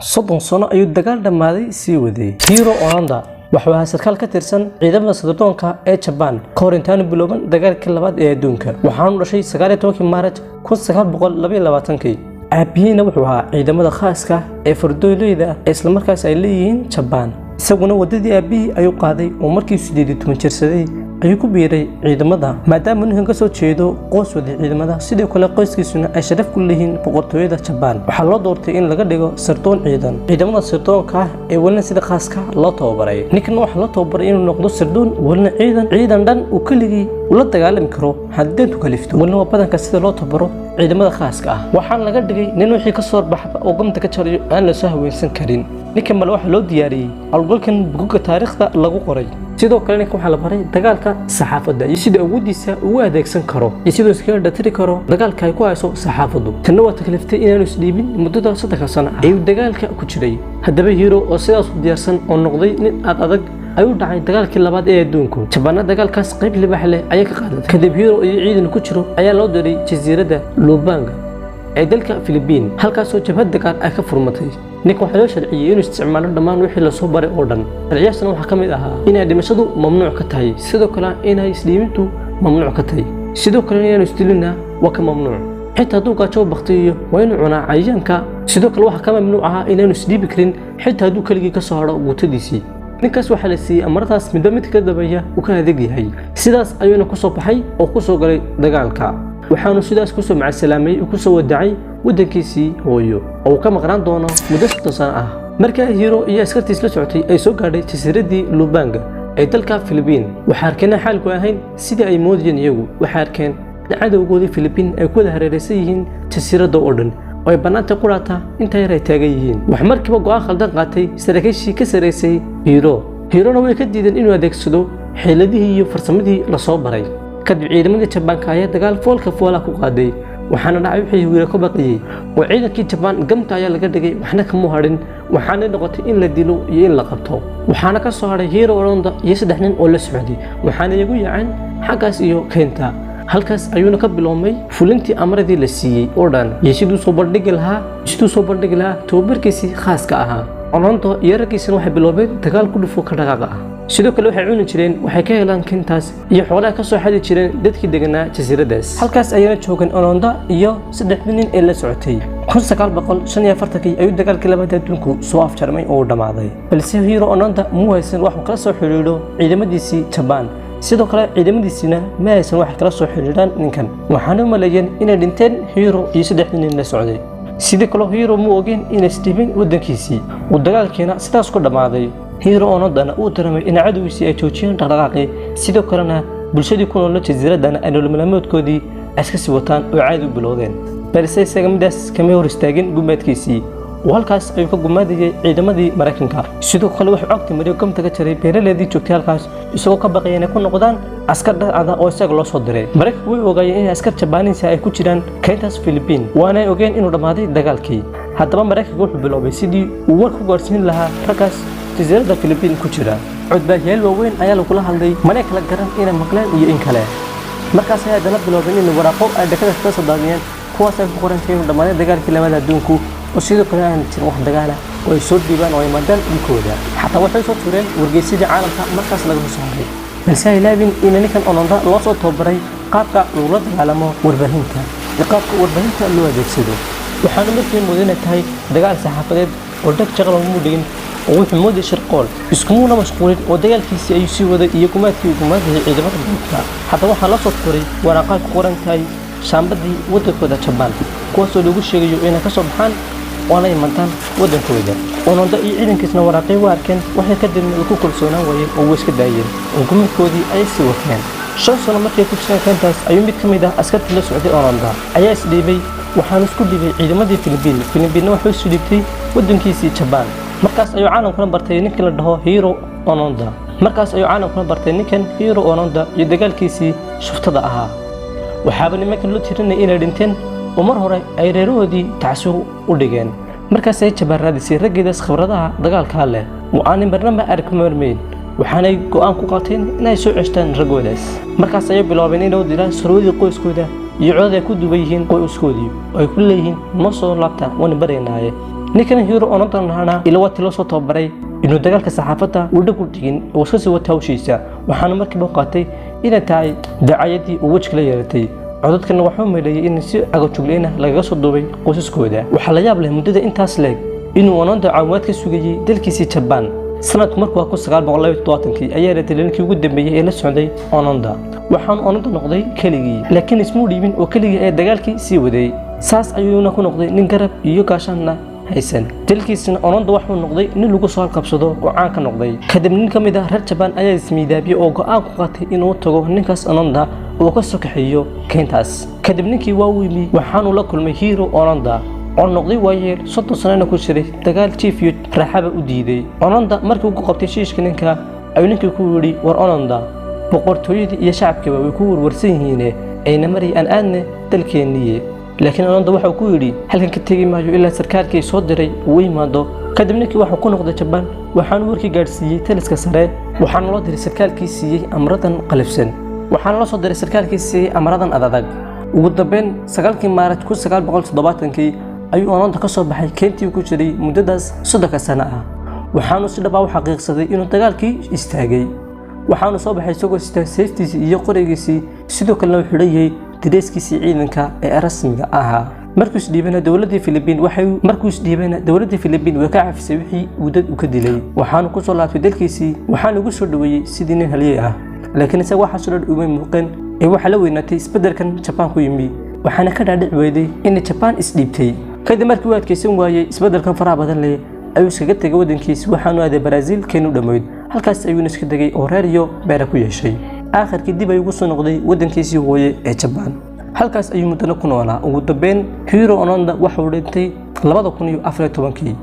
soddon sano ayuu dagaal dhammaaday sii waday. Hiro Onoda wuxuu ahaa sarkaal ka tirsan ciidamada sirdoonka ee Japan ka hor intaan bilowban dagaalkii labaad ee adduunka. Waxaanu dhashay 19 Maarch 1922. Aabihiina wuxuu ahaa ciidamada khaaska ee fardooleyda isla markaas ay leeyihiin Japan. isaguna wadadii aabihii ayuu qaaday oo markii 18 jirsaday ayuu ku biiray ciidamada maadaama uu ka soo jeedo qoys wada ciidamada sidoo kale qoyskiisuna ay sharaf ku leeyihiin boqortooyada Japan. Waxaa loo doortay in laga dhigo sirdoon ciidamada sirdoonka ee walna sida khaaska loo tababaray. ninkan waxa loo tababaray inuu noqdo sirdoon walna ciidan dhan uu kaligii ula dagaalami karo haddii uu kalifto. walna badanka sida loo tababaro ciidamada khaaska ah waxaan laga dhigay nin wixii ka soo baxba oo gomta ka jarayo aan la soo haweensan karin. ninkan mal waxa loo diyaariyay algoolkan buugga taariikhda lagu qoray. sidoo kale ninkan waxa la baray dagaalka saxaafadda iyo sida awoodiisa uu adeegsan karo iyo sidoo iskaga dhatiri karo dagaalka ay ku hayso saxaafaddu. tanna waa takliftay inaanu isdhiibin muddada 3 sano ah ee dagaalka ku jiray. haddaba Hiro oo sidaas u diyaarsan oo noqday nin adag ayuu dhacay dagaalkii labaad ee adduunka. Japan dagaalkaas qayb libaax leh ayaa ka qaadatay. kadib Hiro iyo ciidan ku jiro ayaa loo diray jasiiradda Lubang ee dalka Philippines halkaas oo jabhad dagaal ay ka furmatay. ninka waxa loo sharciyay inuu isticmaalo dhammaan wixii la soo baray oo dhan. sharciyaasna waxa kamid ahaa in dhimashadu mamnuuc ka tahay sidoo kale in isdhiibintu mamnuuc ka tahay sidoo kale in isdilina waa ka mamnuuc. xitaa hadduu gaajo baqtiyo waa inuu cunaa cayayaanka. sidoo kale waxa ka mamnuuc ah inaanu isdhiibi karin xitaa hadduu kaligii ka soo haro guutadiisii. ninkaas waxa la siiyay amartaas mid ka dabaya uu ka adeeg yahay. sidaas ayuuna ku soo baxay oo ku soo galay dagaalka. waxaanu sidaas ku soo macaasalaamay oo ku soo wadacay wadankiisii hooyo oo ka maqnaan doono muddo 3 sano ah. markaa Hiro iyo askartiis la socotay ay soo gaadhay jasiiraddii Lubang ee dalka Philippines waxa arkeen xaalku ahayn sidii ay moodayeen iyagu. waxa arkeen cadawgoodii Philippines ay ku wada hareeraysan yihiin jasiiradda oo dhan oo ay banaanta quraata inta yar ay taagan yihiin. wax markiiba go'aan khaldan qaatay saraakiishii ka sareysay Hirona way ka diideen inuu adeegsado xeeladihii iyo farsamadii la soo baray. kadib ciidamadii Japan ayaa dagaal foolka ku qaaday. waxaana dhacay wixii Hiro ka baqiyay oo ciidankii Japan gamta ayaa laga dhigay waxna kama harin. waxaana noqotay in la dilo iyo in la qabto. waxaana ka soo haray Hiro Onoda iyo 3 nin oo la socday. waxaana iyagu yaaceen xaggaas iyo keenta. halkaas ayuuna ka biloomay fulintii amradii la siiyay oo dhan iyo sidoo soo bandhigi lahaa tababarkiisii khaaska ahaa. Onoda iyo raggiisana waxay biloobeen dagaal ku dhufo ka dhaqaaqa ah. sidoo kale waxay cuni jireen waxay ka helaan kintaas iyo xoolaha ka soo xadi jireen dadkii deganaa jasiiradaas. halkaas ayay joogeen Onoda iyo 3 nin ee la socotay. 1945 ayuu dagaalkii labaad adduunku soo afjarmay oo dhamaaday. balse Hiro Onoda muu haysan wax kala soo xiriiro ciidamadiisii Japan. sidoo kale ciidamadiisina ma haysan wax kala soo xiriiraan ninkan. waxaana maleeyeen inay dhinteen Hiro iyo 3 nin la socday. sidoo kale Hiro muu ogeen inay isdhiibin wadankiisii uu dagaalkiina sidaas ku dhamaaday. Hiro Onodana uu dareemay in cadawgiisii ay joojiyeen dhaqdhaqaaqii sidoo kalena bulshadii ku nool jasiiraddan ay nolol maalmeedkoodii iska sii wataan oo caadi u bilowdeen. balse isaga midaas kama hor istaagin gumaadkiisii oo halkaas ayuu ka gumaadayay ciidamadii Mareykanka. sidoo kale wuxuu cagti mariyo gamta ka jaray beeraleedii joogtay halkaas isagoo ka baqayay inay ku noqdaan askar dhacda oo isaga loo soo diray. Mareykanku way ogaayeen in askar Japanese ay ku jiraan kayntaas Philippines waana ogeen inuu dhamaaday dagaalkii. haddaba Mareykanku wuxuu biloobay sidii uu war ku gaarsiin lahaa raggaas jasiiradda Philippines ku jira. codbaahiyaal waaweyn ayaa lagula hadlay mana kala garan inay maqleen iyo in kale. markaas ayaa dana biloobeen in waraaqo ay dhakada ka soo daadiyeen kuwaas ay ku qoran yihiin dhammaan dagaalkii labaad adduunku oo sidoo kale aan jirin wax dagaal ah oo ay soo dhiibaan oo ay maadaan dhulkooda. xataa waxay soo tureen wargeysyada caalamka markaas laga saaray. balse ay laabin in ninkan Onoda loo soo tababaray qaabka loola dagaalamo warbaahinta iyo qaabka warbaahinta loo adeegsado. waxaana markii moodina tahay dagaal saxaafadeed oo dhag jaqal ugu dhigin oo wuxuu mooday shirqool iskumuna mashquulin oo dagaalkiisii ay sii waday iyo gumaadkii ciidamada dalka. hadda waxaa la soo tuuray waraaqo ku qoran tahay shaambadii wadankooda Japan kuwaasoo lagu sheegayo inay ka soo baxaan oo ay imantaan wadankooda. Onoda iyo ciidankiisna waraaqay waa arkeen waxay ka dibna ku kalsoonaan waayeen oo iska daayeen oo gumaadkoodii ay sii wateen. 5 sano markii ku jireen kayntaas ayuu mid kamid ah askartii la socday Onoda ayaa isdhiibay. waxaan isku dhibay ciidamadii Philippines waxay isu dhibtay wadankiisii Japan. markaas ayuu caalamkuna bartay ninka la dhaho Hiro Onoda iyo dagaalkiisii shuftada ahaa. waxaaba nimankan loo tirinay inay dhinteen oo mar hore ay reerahoodii tacsuub u dhigeen. markaas ay Japan raadisay raggiidaas khibradaha dagaalka leh oo aan marnaba arki marmeyn. waxaanay go'aan ku qaateen inay soo ceshtaan ragoodaas. markaas ayay bilaabeen inay u dilaan sarwadii qoyskooda iyo cod ay ku duuban yihiin qoyskoodii oo ay ku leeyihiin ma soo laabta wana bareynaaye ninkan Hiro Onoda nahana ila wati loo soo tababaray inuu dagaalka saxaafadda uu dhig u dhigin oo soo sii wata hawshiisa waxaana markiiba qaatay inay tahay dacayadii uu wajka la yeelatay codadkana waxaa meelay in si agajugleena laga soo duubay qoysaskooda waxa la yaab leh muddada intaas leeg inuu Onoda caawimaad ka sugayay dalkiisa Japan sanad markuu 1972 ayaa la talinkii ugu dambeeyay ee la socday Onoda waxaan Onoda noqday keligii laakiin ismuu dhiibin oo keligii ee dagaalkii sii waday saas ayuuna ku noqday nin garab iyo gaashaanna haysan dalkiisna Onoda wuxuu noqday nin lagu soo qabsado oo caan ka noqday kadib nin kamid ah reer Japan ayaa ismiidaabiyay oo go'aan ku qaatay inuu tago ninkaas Onoda oo ka soo kaxeeyo keentaas kadib ninkii waa u yimi waxaanu la kulmay Hiro Onoda oo noqday waayeel 30 sano ku jiray dagaal chief iyo raaxaba u diiday Onoda markii uu qabtay shiishka ninka ayuu ninkii ku yiri war Onoda boqortooyadii iyo shacabkaba way ku warwarsan yihiin ayna maray aan aadne dalkeeniye laakiin Onoda wuxuu ku yiri halkan ka tagi maayo ilaa sarkaalkii soo diray uu yimaado kadib ninkii wuxuu ku noqday Japan waxaanu warkii gaarsiiyay taliska sare waxaana loo diray sarkaalkii siiyay amradan qalifsan waxaana loo soo diray sarkaalkii siiyay amradan adag ugu dambeyn 9 Maarch 1970 ayuu Onoda ka soo baxay keentii ku jiray muddadaas 3 sano ah waxaanu si dhab ah u xaqiiqsaday inuu dagaalkii istaagay waxaanu soo baxay isagoo safetiisa iyo qorigiisa sidoo kale uu xidhay direeskiisa ciidanka ee rasmiga ahaa markuu isdhiibana dawladda Philippines way ka cafisay wixii uu dad u ka dilay waxaanu ku soo laabtay dalkiisii waxaanu ugu soo dhaweeyay sidii nin haliyay ah laakiin isaga waxa soo dhaway muuqan ee waxa la weynaatay isbedelkan Japan ku yimi waxaana ka dhaadhic weyday in Japan isdhiibtay kadib markii uu adkeysan waayay isbedelkan faraha badan leh ayuu iskaga tagay wadankiisa waxaanu aaday Brazil keenu dhameyd halkaas ayuu iska dagay oo reer iyo beer ku yeeshay aakhirkii dib ayuu soo noqday wadankiisii hooye ee Japan halkaas ayuu muddo ku noolaa ugu dambeyn Hiro Onoda waxa uu dhintay 2014